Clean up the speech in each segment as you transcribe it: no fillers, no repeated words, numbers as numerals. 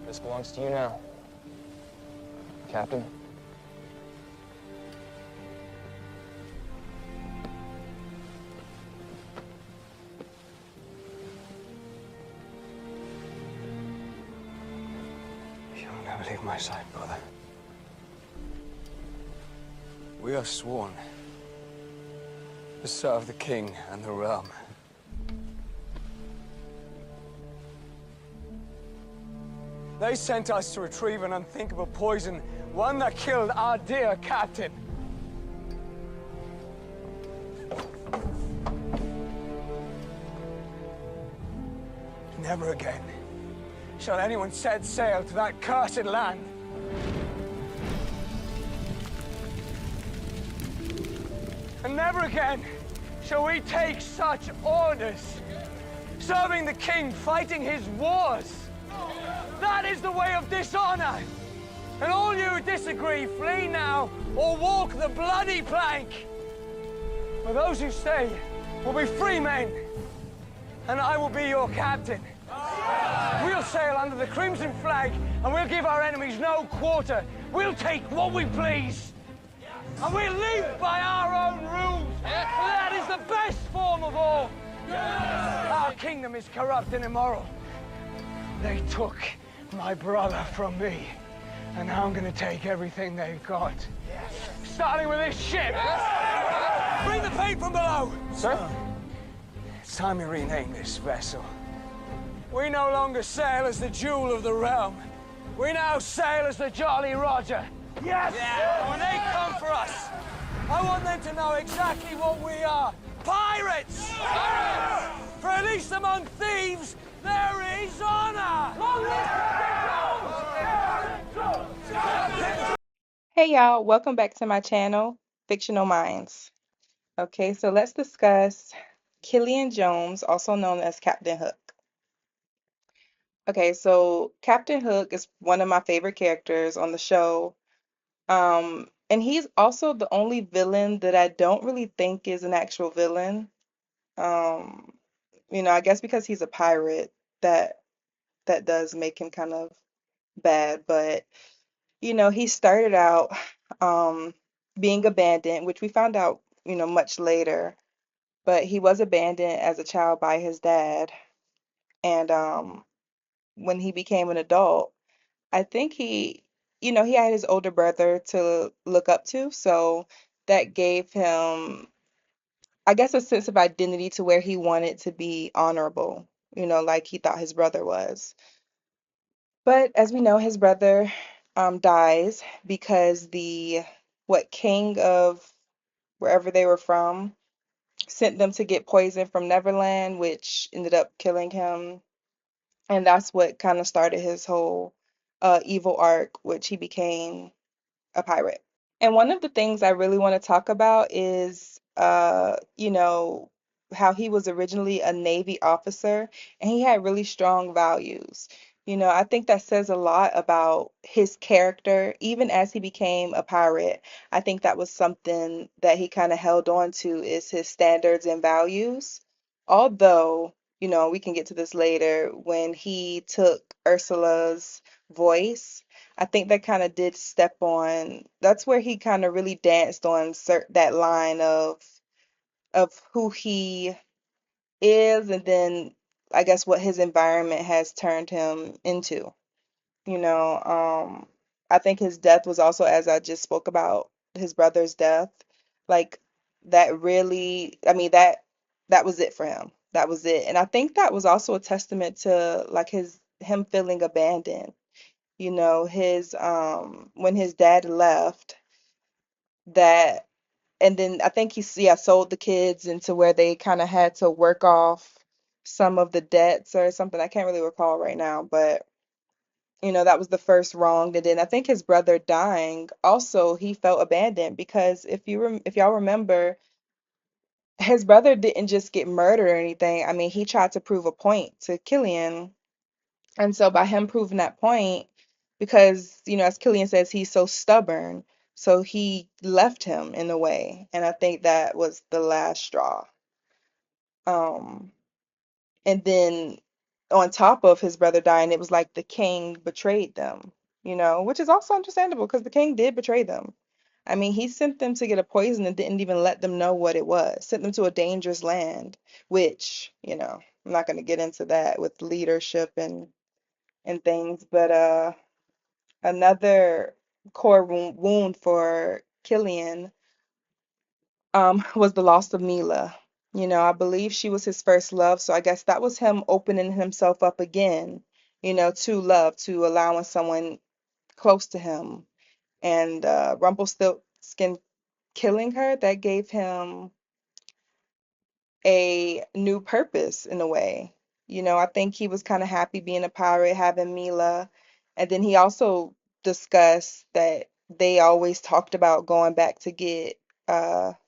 This belongs to you now, Captain. You'll never leave my side, brother. We are sworn to serve the king and the realm. They sent us to retrieve an unthinkable poison, one that killed our dear captain. Never again shall anyone set sail to that cursed land. And never again shall we take such orders, serving the king, fighting his wars. That is the way of dishonor. And all you who disagree, flee now or walk the bloody plank. For those who stay will be free men, and I will be your captain. We'll sail under the crimson flag, and we'll give our enemies no quarter. We'll take what we please, and we'll live by our own rules. That is the best form of all. Our kingdom is corrupt and immoral. They took my brother from me, and now I'm gonna take everything they've got. Starting with this ship. Bring the paint from below. Sir? It's time we rename this vessel. We no longer sail as the jewel of the realm. We now sail as the Jolly Roger. Yes! Yeah. When they come for us, I want them to know exactly what we are. Pirates! Pirates! For at least among thieves, there is honor! Hey y'all, welcome back to my channel, Fictional Minds. Okay, so let's discuss Killian Jones, also known as Captain Hook. Okay, so Captain Hook is one of my favorite characters on the show. And he's also the only villain that I don't really think is an actual villain. Um, I guess because he's a pirate, that does make him kind of bad, but he started out being abandoned, which we found out, much later, but he was abandoned as a child by his dad. And when he became an adult, I think he had his older brother to look up to, so that gave him, I guess, a sense of identity to where he wanted to be honorable, like he thought his brother was. But as we know, his brother dies because the king of wherever they were from sent them to get poison from Neverland, which ended up killing him. And that's what kind of started his whole evil arc, which he became a pirate. And one of the things I really want to talk about is, how he was originally a Navy officer and he had really strong values. I think that says a lot about his character, even as he became a pirate. I think that was something that he kind of held on to is his standards and values. Although, we can get to this later, when he took Ursula's voice, I think that kind of did step on, that's where he kind of really danced on that line of who he is, and then I guess what his environment has turned him into. You know, I think his death was also, as I just spoke about, his brother's death. Like that really, I mean, that was it for him. That was it. And I think that was also a testament to like him feeling abandoned. His when his dad left, that, and then I think yeah, sold the kids into where they kind of had to work off some of the debts or something. I can't really recall right now, but that was the first wrong. And then I think his brother dying, also he felt abandoned because if y'all remember, his brother didn't just get murdered or anything. I mean, he tried to prove a point to Killian. And so by him proving that point, because, as Killian says, he's so stubborn, so he left him in a way. And I think that was the last straw. Um, and then on top of his brother dying, it was like the king betrayed them, which is also understandable because the king did betray them. I mean, he sent them to get a poison and didn't even let them know what it was, sent them to a dangerous land, which, I'm not going to get into that with leadership and things, but another core wound for Killian was the loss of Mila. I believe she was his first love, so I guess that was him opening himself up again, to love, to allowing someone close to him. And Rumpelstiltskin killing her, that gave him a new purpose in a way. I think he was kind of happy being a pirate, having Mila. And then he also discussed that they always talked about going back to get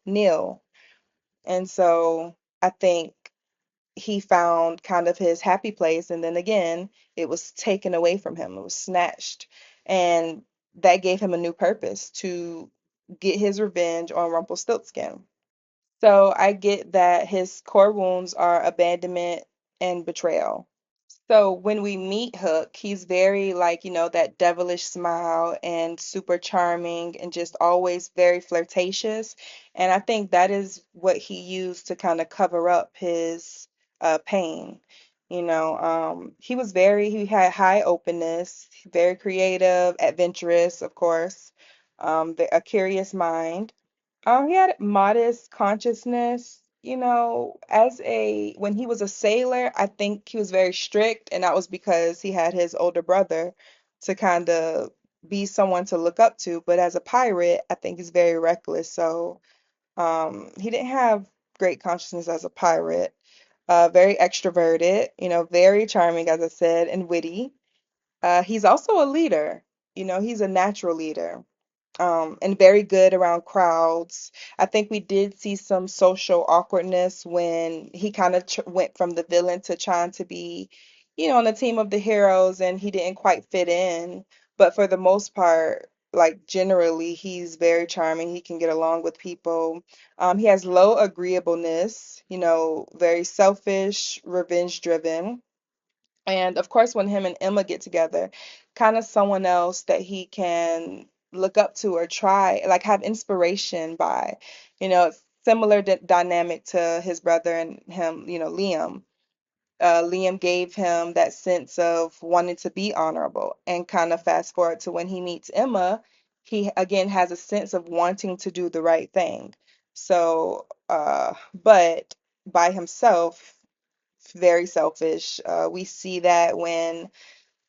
Neil. And so I think he found kind of his happy place. And then again, it was taken away from him, it was snatched. And that gave him a new purpose to get his revenge on Rumpelstiltskin. So I get that his core wounds are abandonment and betrayal. So when we meet Hook, he's very like, that devilish smile and super charming and just always very flirtatious. And I think that is what he used to kind of cover up his pain. He had high openness, very creative, adventurous, of course, a curious mind. He had modest consciousness, when he was a sailor, I think he was very strict, and that was because he had his older brother to kind of be someone to look up to. But as a pirate, I think he's very reckless. So, he didn't have great consciousness as a pirate. Very extroverted, very charming, as I said, and witty. He's also a leader, he's a natural leader, and very good around crowds. I think we did see some social awkwardness when he kind of went from the villain to trying to be, on the team of the heroes, and he didn't quite fit in. But for the most part, like generally, he's very charming. He can get along with people. He has low agreeableness, very selfish, revenge driven. And of course, when him and Emma get together, kind of someone else that he can look up to or try, like have inspiration by, similar dynamic to his brother and him, Liam. Liam gave him that sense of wanting to be honorable. And kind of fast forward to when he meets Emma, he again has a sense of wanting to do the right thing. So, but by himself, very selfish. We see that when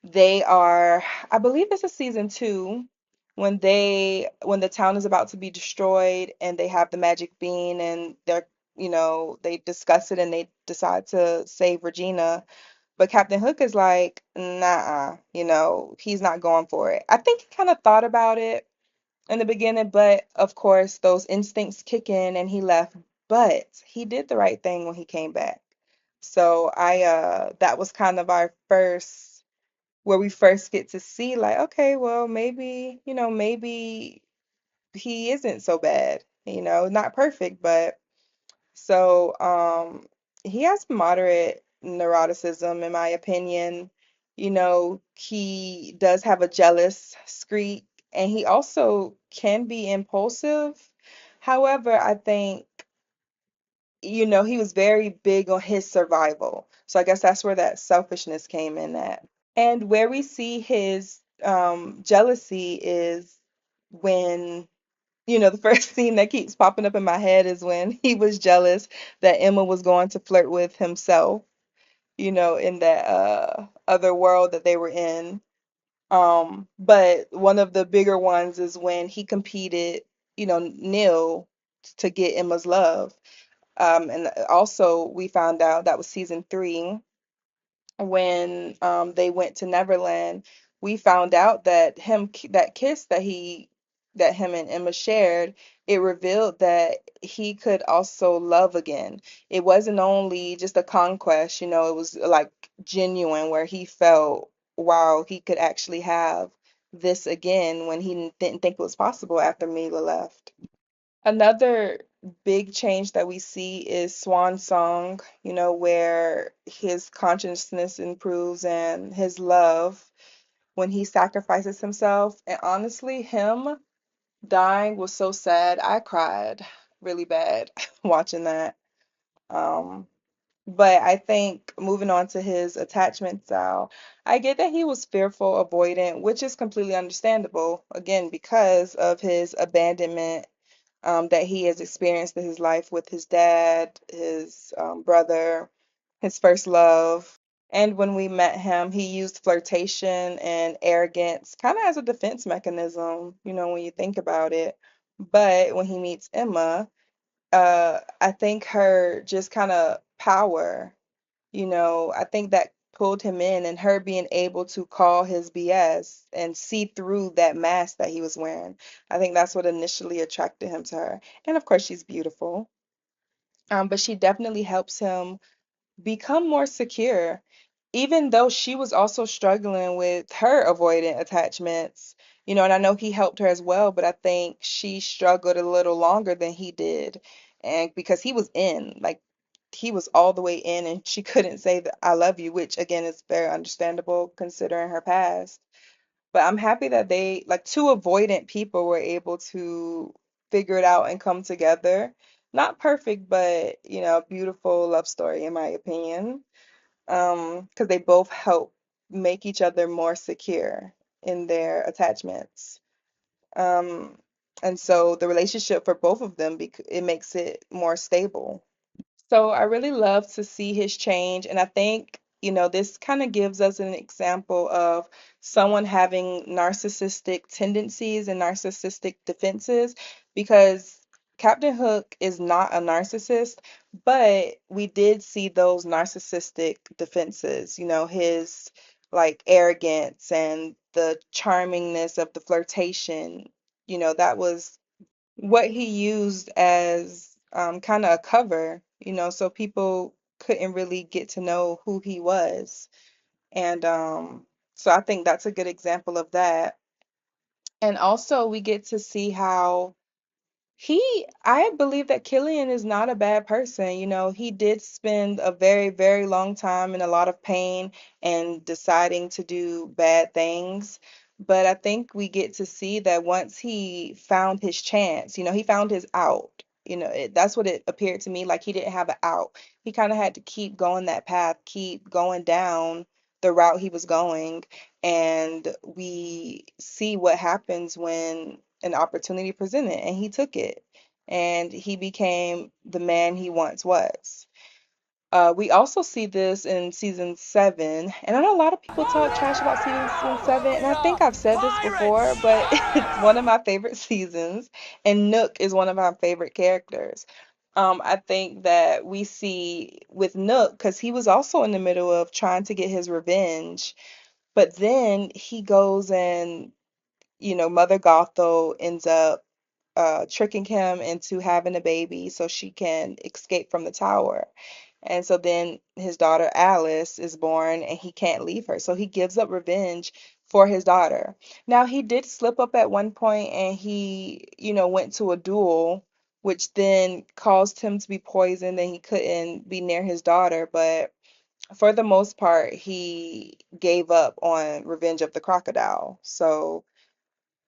they are, I believe this is season two, when the town is about to be destroyed and they have the magic bean and they discuss it and they decide to save Regina. But Captain Hook is like, nah, he's not going for it. I think he kind of thought about it in the beginning, but of course, those instincts kick in and he left. But he did the right thing when he came back. So that was kind of our first, where we first get to see like, okay, well, maybe, maybe he isn't so bad, not perfect, but so he has moderate neuroticism in my opinion. He does have a jealous streak and he also can be impulsive. However, I think, he was very big on his survival. So I guess that's where that selfishness came in at. And where we see his jealousy is when, the first scene that keeps popping up in my head is when he was jealous that Emma was going to flirt with himself, in that other world that they were in. But one of the bigger ones is when he competed, Neil to get Emma's love. And also we found out that was season three when they went to Neverland. We found out that that kiss that him and Emma shared, it revealed that he could also love again. It wasn't only just a conquest, it was like genuine where he felt, wow, he could actually have this again when he didn't think it was possible after Mila left. Another big change that we see is Swan Song, where his consciousness improves and his love when he sacrifices himself. And honestly, him dying was so sad. I cried really bad watching that. Um, but I think moving on to his attachment style, I get that he was fearful, avoidant, which is completely understandable, again, because of his abandonment that he has experienced in his life with his dad, his brother, his first love. And when we met him, he used flirtation and arrogance kind of as a defense mechanism, when you think about it. But when he meets Emma, I think her just kind of power, I think that pulled him in, and her being able to call his BS and see through that mask that he was wearing. I think that's what initially attracted him to her. And of course, she's beautiful. But she definitely helps him become more secure, even though she was also struggling with her avoidant attachments, and I know he helped her as well, but I think she struggled a little longer than he did. And because he was in, like, he was all the way in, and she couldn't say that I love you, which again is very understandable considering her past. But I'm happy that they, like, two avoidant people were able to figure it out and come together. Not perfect, but beautiful love story in my opinion. Because they both help make each other more secure in their attachments. Um, and so the relationship for both of them, it makes it more stable. So I really love to see his change. And I think, this kind of gives us an example of someone having narcissistic tendencies and narcissistic defenses, because Captain Hook is not a narcissist, but we did see those narcissistic defenses, his like arrogance and the charmingness of the flirtation, that was what he used as kind of a cover, so people couldn't really get to know who he was. And so I think that's a good example of that. And also, we get to see how I believe that Killian is not a bad person. He did spend a very, very long time in a lot of pain and deciding to do bad things. But I think we get to see that once he found his chance, he found his out. That's what it appeared to me, like he didn't have an out. He kind of had to keep going that path, keep going down the route he was going. And we see what happens when an opportunity presented, and he took it, and he became the man he once was. We also see this in season seven, and I know a lot of people talk trash about season seven, and I think I've said this before, Pirates! but it's one of my favorite seasons, and Nook is one of my favorite characters. I think that we see with Nook, because he was also in the middle of trying to get his revenge, but then he goes and Mother Gothel ends up tricking him into having a baby so she can escape from the tower. And so then his daughter Alice is born and he can't leave her. So he gives up revenge for his daughter. Now, he did slip up at one point and he, went to a duel, which then caused him to be poisoned and he couldn't be near his daughter. But for the most part, he gave up on Revenge of the Crocodile. So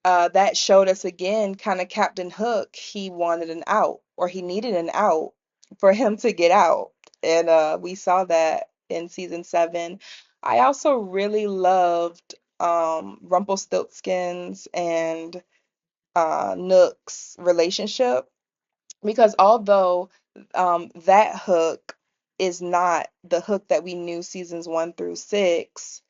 that showed us again, kind of Captain Hook, he wanted an out, or he needed an out for him to get out. And we saw that in season seven. I also really loved Rumpelstiltskin's and Nook's relationship, because although that Hook is not the Hook that we knew seasons one through six,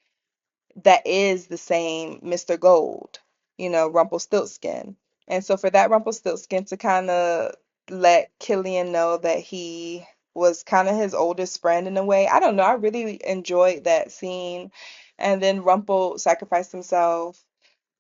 that is the same Mr. Gold, Rumpelstiltskin. And so for that Rumpelstiltskin to kind of let Killian know that he was kind of his oldest friend in a way, I don't know, I really enjoyed that scene. And then Rumpel sacrificed himself.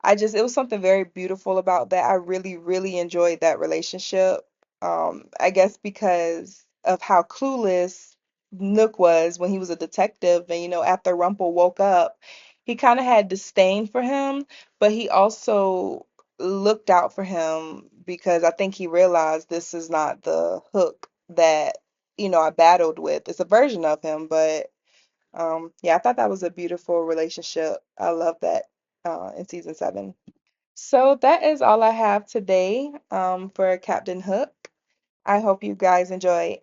It was something very beautiful about that. I really, really enjoyed that relationship. I guess because of how clueless Nook was when he was a detective, and after Rumpel woke up, he kind of had disdain for him, but he also looked out for him because I think he realized this is not the Hook that, I battled with. It's a version of him, but yeah, I thought that was a beautiful relationship. I love that in season 7. So that is all I have today for Captain Hook. I hope you guys enjoy